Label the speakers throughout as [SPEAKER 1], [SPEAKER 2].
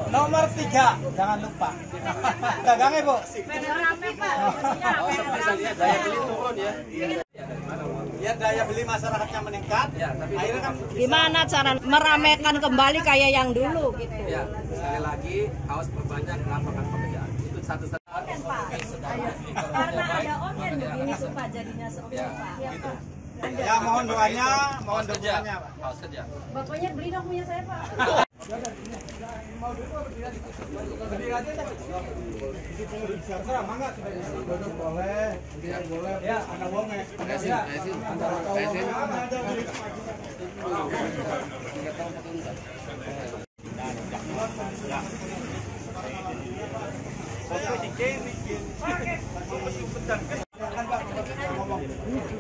[SPEAKER 1] Nomor 3, jangan lupa. Dagangnya, Bu.
[SPEAKER 2] Rame, Pak.
[SPEAKER 3] Oh, seperti lihat daya beli turun ya.
[SPEAKER 1] Ya daya beli masyarakatnya meningkat.
[SPEAKER 3] Ya, tapi
[SPEAKER 1] akhirnya kan
[SPEAKER 2] Gimana cara meramaikan kembali kayak yang dulu gitu?
[SPEAKER 3] ya, sekali lagi harus perbanyak lapangan pekerjaan. Itu satu-satu.
[SPEAKER 2] Karena ada online begini tuh Pak, jadinya sepi Pak.
[SPEAKER 3] Gitu.
[SPEAKER 1] ya mohon doanya, mohon
[SPEAKER 3] Harus kerja.
[SPEAKER 1] dukungannya, Pak.
[SPEAKER 3] Harus kerja.
[SPEAKER 2] Bapaknya beli dong punya saya Pak.
[SPEAKER 1] Terserah, mangga. Boleh, boleh. Ya, ada uangnya.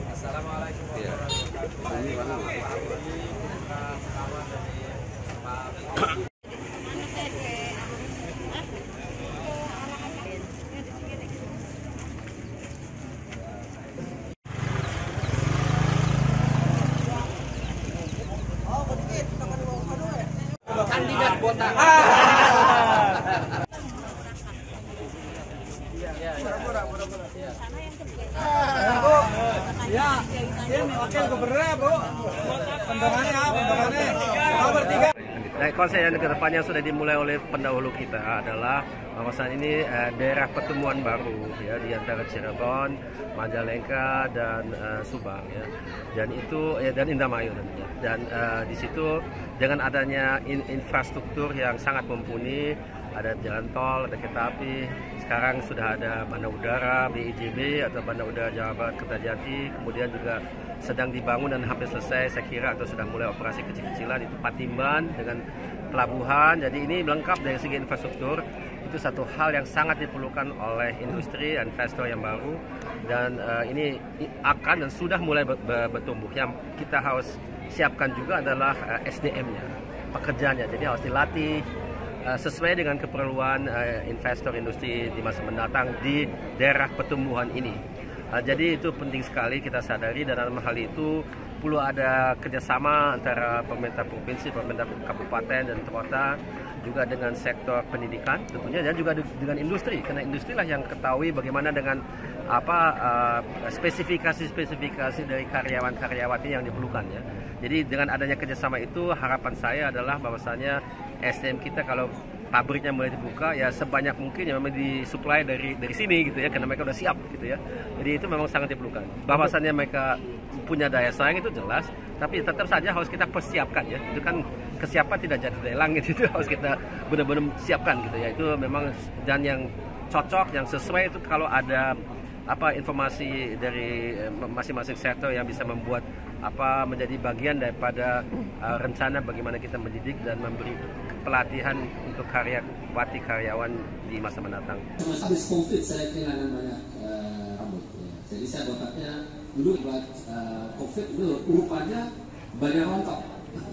[SPEAKER 3] Assalamualaikum warahmatullahi wabarakatuh. Kandidat botak.
[SPEAKER 1] Ya, ini wakil gubernur, Bu. Pendangannya, nomor 3.
[SPEAKER 4] Nah, konsep yang kedepannya sudah dimulai oleh pendahulu kita adalah kawasan ini daerah pertemuan baru ya di antara Cirebon, Majalengka dan Subang ya. Dan itu ya dan Indramayu tentunya. Dan di situ dengan adanya infrastruktur yang sangat mumpuni, ada jalan tol, ada kereta api, sekarang sudah ada bandar udara BIJB atau bandar udara Jawa Barat Kertajati, kemudian juga sedang dibangun dan hampir selesai saya kira atau sudah mulai operasi kecil-kecilan itu Patimban dengan pelabuhan. Jadi ini lengkap dari segi infrastruktur. Itu satu hal yang sangat diperlukan oleh industri investor yang baru dan ini akan dan sudah mulai bertumbuh. Yang kita harus siapkan juga adalah SDM-nya, pekerjaannya. Jadi harus dilatih sesuai dengan keperluan investor industri di masa mendatang di daerah pertumbuhan ini. Jadi itu penting sekali kita sadari dan dalam hal itu perlu ada kerjasama antara pemerintah provinsi, pemerintah kabupaten dan kota, juga dengan sektor pendidikan tentunya dan juga dengan industri, karena industrilah yang ketahui bagaimana dengan spesifikasi dari karyawan-karyawati yang diperlukan ya. Jadi dengan adanya kerjasama itu harapan saya adalah bahwasanya SDM kita kalau pabriknya mulai dibuka ya sebanyak mungkin ya memang disuplai dari sini gitu ya, karena mereka udah siap gitu ya. Jadi itu memang sangat diperlukan. Bahwasannya mereka punya daya saing itu jelas, tapi tetap saja harus kita persiapkan ya. Itu kan kesiapan tidak jadi dari langit, itu harus kita benar-benar siapkan gitu ya. Itu memang dan yang cocok, yang sesuai itu kalau ada informasi dari masing-masing sektor yang bisa membuat menjadi bagian daripada rencana bagaimana kita mendidik dan memberi pelatihan untuk karyawan di masa mendatang.
[SPEAKER 5] Habis COVID saya kehilangan banyak rambut. Jadi saya botaknya dulu buat COVID itu rupanya banyak rontok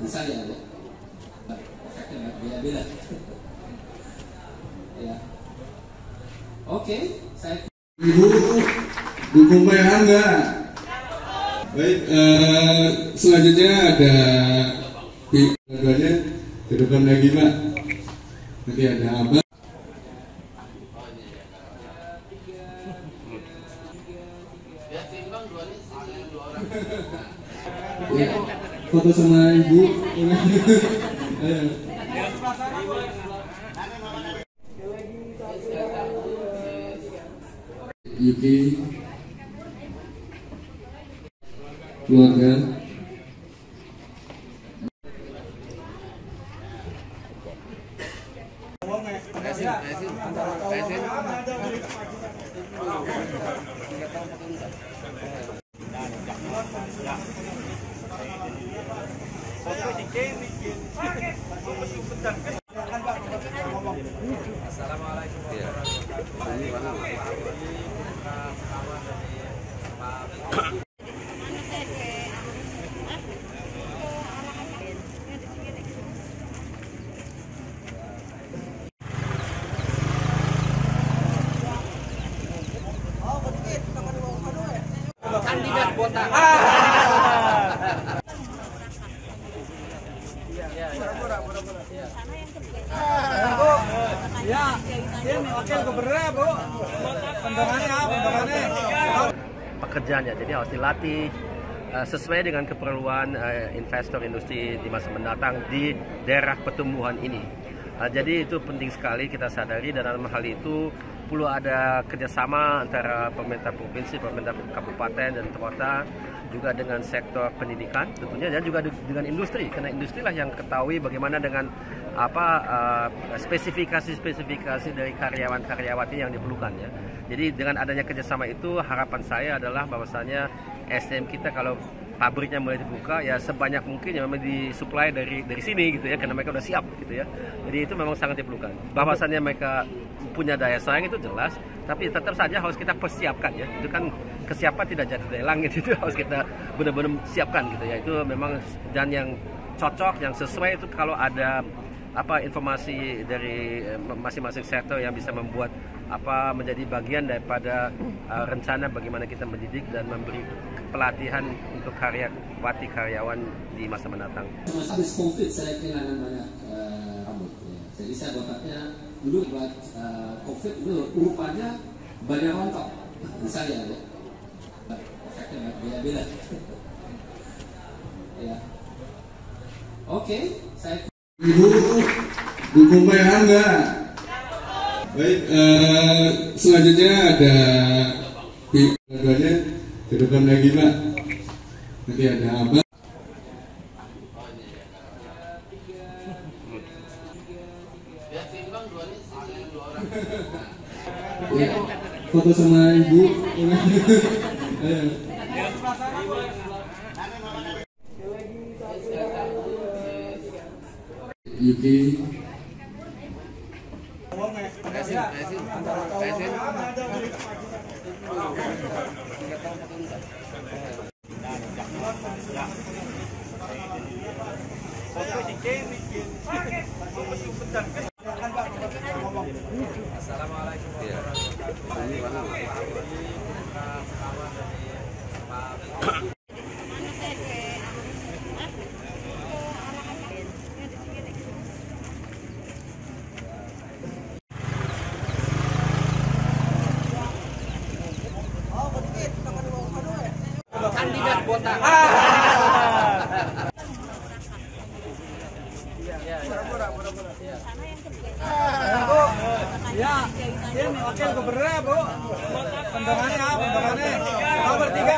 [SPEAKER 5] di saya ya. Efeknya beda-beda. Ya. Oke, saya
[SPEAKER 6] Ibu dukung Pak Ilham nggak? Baik, selanjutnya ada dua-duanya ke depan lagi Pak. Nanti ada Abah. Ya, foto sama Ibu. Yuki, keluarga,
[SPEAKER 3] Assalamualaikum warahmatullahi wabarakatuh. Kandidat botak.
[SPEAKER 1] Ya. Ya, ini wakil gubernur ya, Bu. Pendangannya ya, pendangannya.
[SPEAKER 4] Pekerjaannya, jadi harus dilatih sesuai dengan keperluan investor industri di masa mendatang di daerah pertumbuhan ini. Jadi itu penting sekali kita sadari, dan dalam hal itu perlu ada kerjasama antara pemerintah provinsi, pemerintah kabupaten dan kota, juga dengan sektor pendidikan tentunya, dan juga dengan industri, karena industrilah yang ketahui bagaimana dengan spesifikasi dari karyawan-karyawati yang diperlukan ya. Jadi dengan adanya kerjasama itu, harapan saya adalah bahwasanya SDM kita kalau pabriknya mulai dibuka ya sebanyak mungkin ya memang disuplai dari sini gitu ya, karena mereka udah siap gitu ya. Jadi itu memang sangat diperlukan. Bahwasannya mereka punya daya saing itu jelas, tapi tetap saja harus kita persiapkan ya. Itu kan kesiapan tidak jatuh dari langit, itu harus kita benar-benar siapkan gitu ya. Itu memang, dan yang cocok, yang sesuai itu kalau ada informasi dari masing-masing sektor yang bisa membuat menjadi bagian daripada rencana bagaimana kita mendidik dan memberi pelatihan untuk karyawan di masa mendatang.
[SPEAKER 5] Habis COVID saya kehilangan banyak rambut. Ya. Jadi saya botaknya dulu buat COVID itu rupanya banyak rontok. Misalnya ya, efeknya beda-beda. Ya. Oke, saya.
[SPEAKER 6] Ibu, dukung merah enggak? Baik, selanjutnya ada dua-duanya ke depan lagi, Pak. Nanti ada Abah. Ya, foto sama Ibu. Yuki.
[SPEAKER 3] Kandidat botak.
[SPEAKER 1] Ya, ini wakil gubernur ya, Bu. Pendangannya ya, pendangannya. Nomor 3